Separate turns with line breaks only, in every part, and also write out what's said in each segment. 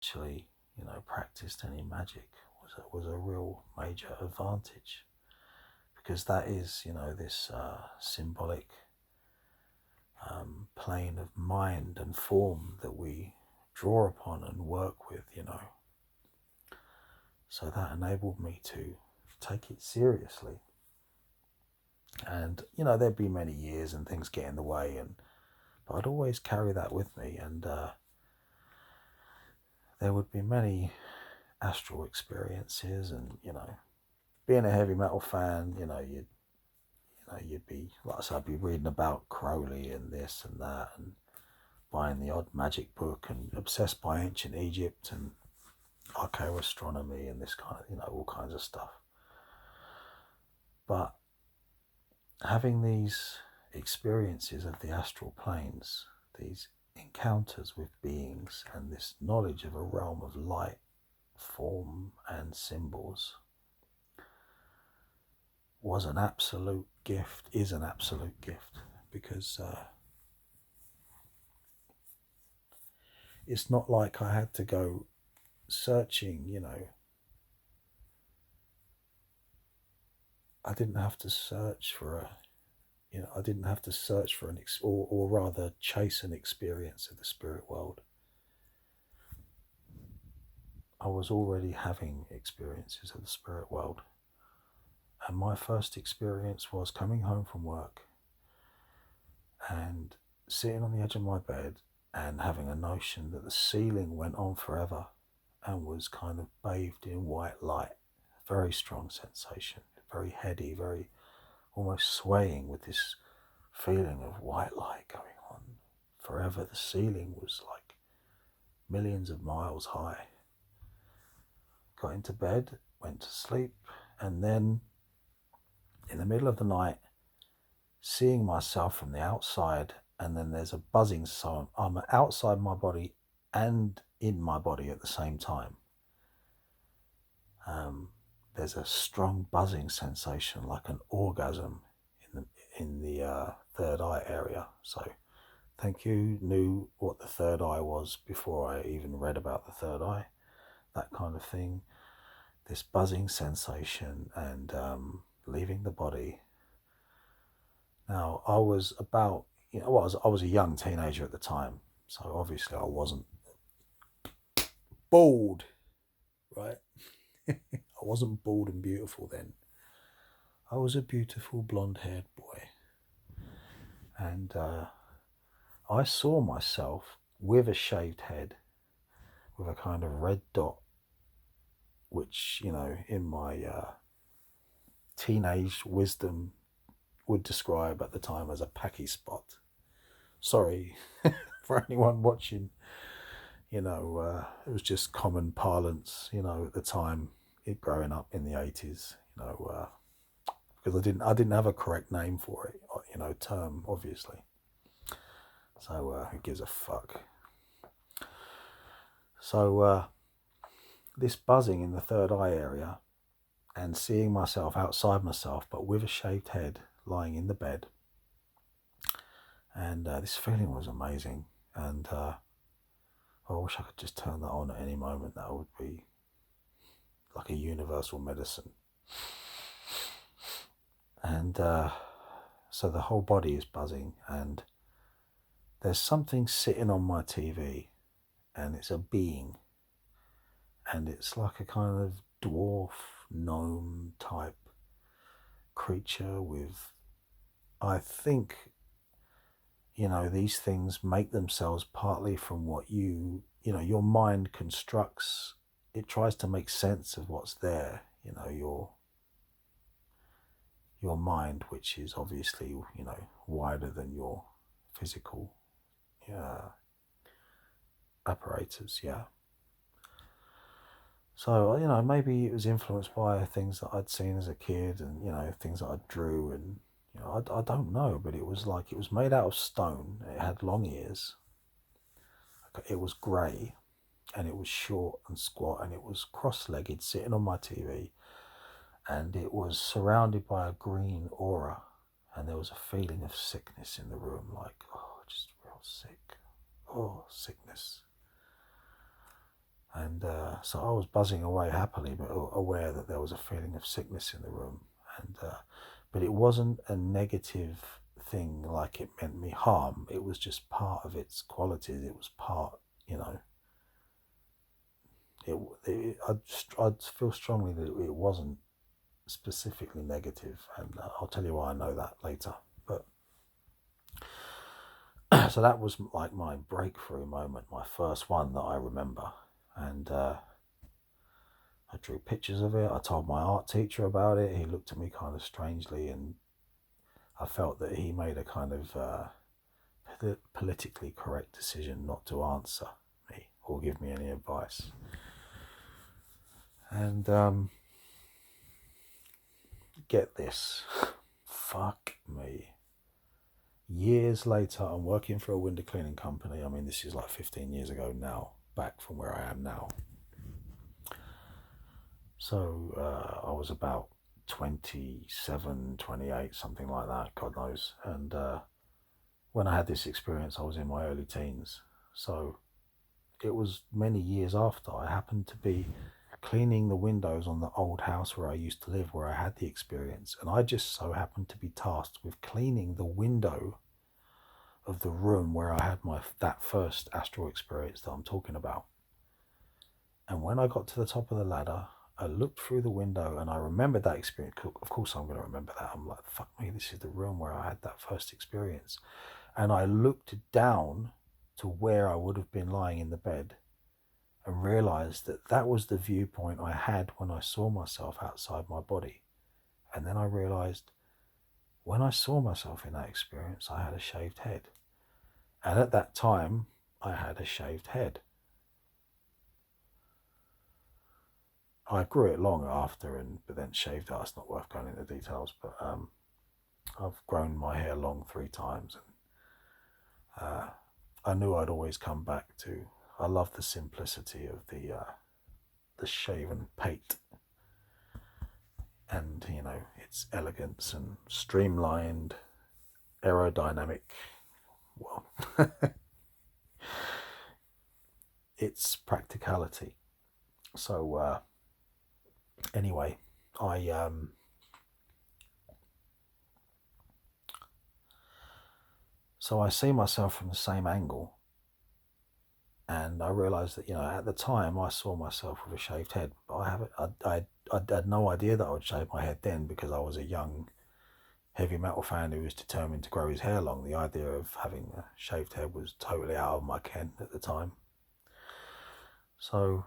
actually, practiced any magic was a real major advantage, because that is, this symbolic plane of mind and form that we draw upon and work with. So that enabled me to take it seriously. And, there'd be many years and things get in the way, but I'd always carry that with me. And there would be many astral experiences, and, being a heavy metal fan, you'd be, like I said, I'd be reading about Crowley and this and that, and buying the odd magic book, and obsessed by ancient Egypt and archaeoastronomy and this kind of, all kinds of stuff. But having these experiences of the astral planes, these encounters with beings, and this knowledge of a realm of light, form, and symbols was an absolute gift, is an absolute gift, because it's not like I had to go searching, I didn't have to search for I didn't have to search for or rather chase an experience of the spirit world. I was already having experiences of the spirit world. And my first experience was coming home from work and sitting on the edge of my bed and having a notion that the ceiling went on forever and was kind of bathed in white light. Very strong sensation, very heady, very almost swaying, with this feeling of white light going on forever. The ceiling was like millions of miles high. Got into bed, went to sleep, and then in the middle of the night, seeing myself from the outside, and then there's a buzzing sound. I'm outside my body and in my body at the same time. There's a strong buzzing sensation, like an orgasm in the third eye area. So thank you, knew what the third eye was before I even read about the third eye, that kind of thing. This buzzing sensation, and leaving the body. Now, I was about, I was a young teenager at the time, so obviously I wasn't bald, right? I wasn't bald and beautiful then. I was a beautiful blonde-haired boy. And I saw myself with a shaved head, with a kind of red dot, which, in my teenage wisdom would describe at the time as a packy spot. Sorry for anyone watching, it was just common parlance, at the time, growing up in the 80s, because I didn't have a correct name for it, term, obviously. So who gives a fuck? So this buzzing in the third eye area, and seeing myself outside myself, but with a shaved head, lying in the bed, and this feeling was amazing. And I wish I could just turn that on at any moment. That would be like a universal medicine. And so the whole body is buzzing, and there's something sitting on my TV, and it's a being, and it's like a kind of dwarf gnome type creature with, I think, these things make themselves partly from what your mind constructs. It tries to make sense of what's there, your mind, which is obviously, wider than your physical apparatus, yeah. So, maybe it was influenced by things that I'd seen as a kid, and, things that I drew, and, I don't know, but it was made out of stone. It had long ears. It was grey, and it was short and squat, and it was cross-legged, sitting on my TV, and it was surrounded by a green aura, and there was a feeling of sickness in the room, like, oh, just real sick. Oh, sickness. And so I was buzzing away happily, but aware that there was a feeling of sickness in the room. And but it wasn't a negative thing like it meant me harm. It was just part of its qualities. It was part, you know. I'd feel strongly that it wasn't specifically negative, and I'll tell you why I know that later. But so that was like my breakthrough moment, my first one that I remember. And I drew pictures of it. I told my art teacher about it. He looked at me kind of strangely, and I felt that he made a kind of politically correct decision not to answer me or give me any advice. And get this, fuck me. Years later, I'm working for a window cleaning company. I mean, this is like 15 years ago now, back from where I am now. So I was about 27, 28, something like that, God knows. And when I had this experience, I was in my early teens. So it was many years after I happened to be cleaning the windows on the old house where I used to live, where I had the experience. And I just so happened to be tasked with cleaning the window of the room where I had that first astral experience that I'm talking about. And when I got to the top of the ladder, I looked through the window and I remembered that experience. Of course I'm going to remember that. I'm like, fuck me, this is the room where I had that first experience. And I looked down to where I would have been lying in the bed and realized that that was the viewpoint I had when I saw myself outside my body. And then I realized when I saw myself in that experience, I had a shaved head. And at that time, I had a shaved head. I grew it long after, but then shaved it. It's not worth going into details, but I've grown my hair long 3 times. And I knew I'd always come back to, I love the simplicity of the shaven pate. And, you know, its elegance and streamlined, aerodynamic, well, its practicality. So, anyway, so I see myself from the same angle, and I realised that, you know, at the time I saw myself with a shaved head. But I had no idea that I would shave my head then, because I was a young heavy metal fan who was determined to grow his hair long. The idea of having a shaved head was totally out of my ken at the time. So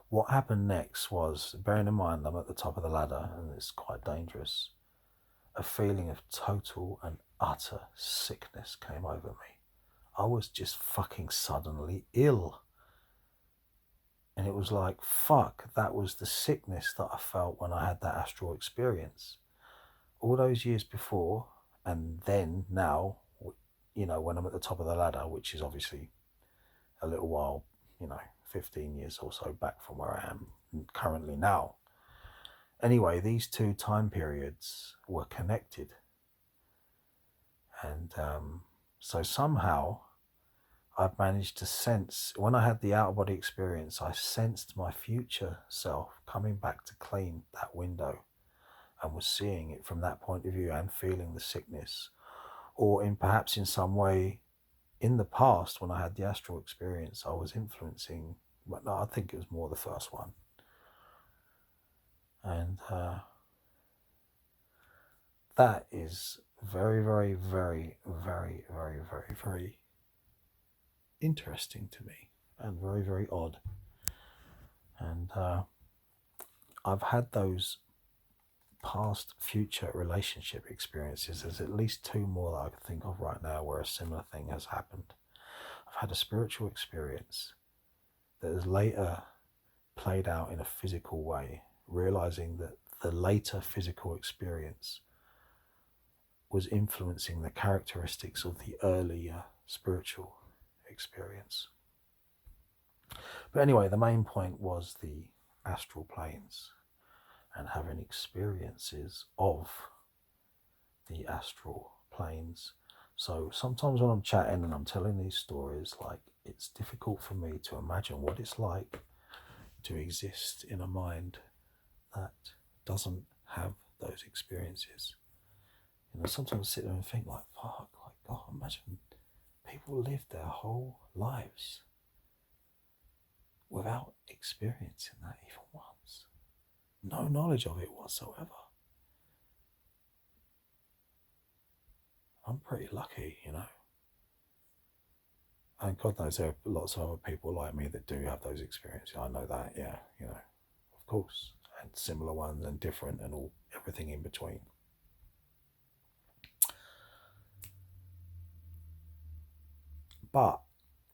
what happened next was, bearing in mind I'm at the top of the ladder and it's quite dangerous, a feeling of total and utter sickness came over me. I was just fucking suddenly ill. And it was like, fuck, that was the sickness that I felt when I had that astral experience. All those years before, and then now, you know, when I'm at the top of the ladder, which is obviously a little while, you know, 15 years or so back from where I am currently now. Anyway, these 2 time periods were connected. And so somehow I've managed to sense, when I had the out-of-body experience, I sensed my future self coming back to clean that window and was seeing it from that point of view and feeling the sickness. Or perhaps in some way, in the past, when I had the astral experience, I was influencing, but no, I think it was more the first one. And that is very, very, very, very, very, very, very interesting to me, and very, very odd. And I've had those past future relationship experiences. There's at least 2 more that I can think of right now where a similar thing has happened. I've had a spiritual experience that has later played out in a physical way, realizing that the later physical experience was influencing the characteristics of the earlier spiritual experience. But anyway, the main point was the astral planes and having experiences of the astral planes So sometimes when I'm chatting and I'm telling these stories, like, it's difficult for me to imagine what it's like to exist in a mind that doesn't have those experiences. Sometimes I sit there and think, like, fuck, like, God, imagine people live their whole lives without experiencing that even once. No knowledge of it whatsoever. I'm pretty lucky, And God knows there are lots of other people like me that do have those experiences. I know that, yeah, of course. And similar ones and different and all everything in between. But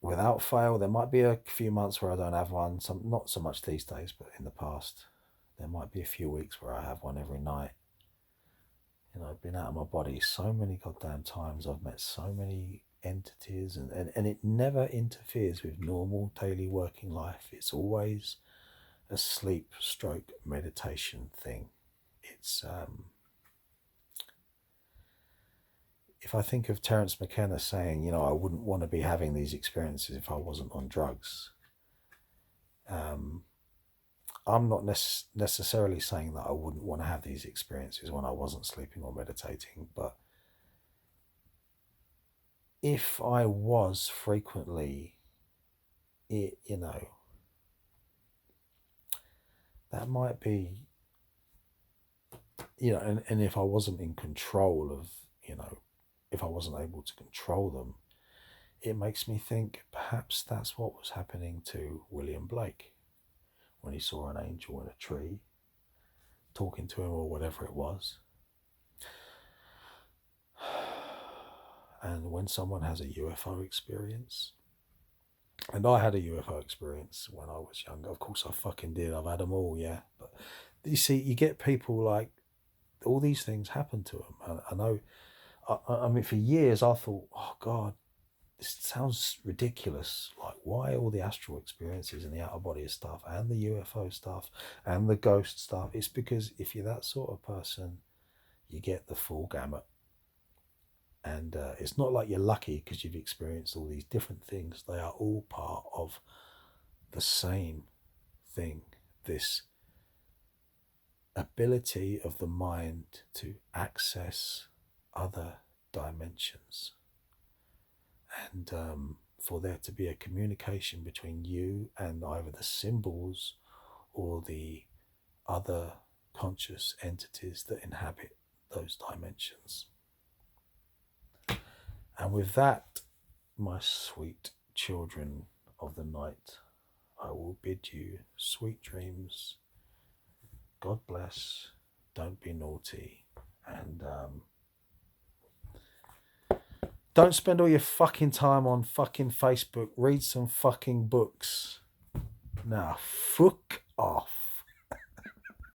without fail, there might be a few months where I don't have one. Not so much these days, but in the past, there might be a few weeks where I have one every night. I've been out of my body so many goddamn times. I've met so many entities, and it never interferes with normal daily working life. It's always a sleep stroke meditation thing. It's if I think of Terence McKenna saying, I wouldn't want to be having these experiences if I wasn't on drugs. I'm not necessarily saying that I wouldn't want to have these experiences when I wasn't sleeping or meditating, but if I was frequently, that might be, and if I wasn't in control of, if I wasn't able to control them, it makes me think perhaps that's what was happening to William Blake when he saw an angel in a tree talking to him or whatever it was. And when someone has a UFO experience, and I had a UFO experience when I was younger, of course I fucking did, I've had them all, yeah, but you see, you get people like, all these things happen to them. I know, I mean, for years I thought, oh God, this sounds ridiculous. Like, why all the astral experiences and the out of body stuff and the UFO stuff and the ghost stuff? It's because if you're that sort of person, you get the full gamut. And it's not like you're lucky because you've experienced all these different things. They are all part of the same thing. This ability of the mind to access other dimensions. And for there to be a communication between you and either the symbols or the other conscious entities that inhabit those dimensions. And with that, my sweet children of the night, I will bid you sweet dreams. God bless. Don't be naughty. And don't spend all your fucking time on fucking Facebook. Read some fucking books. Now, fuck off.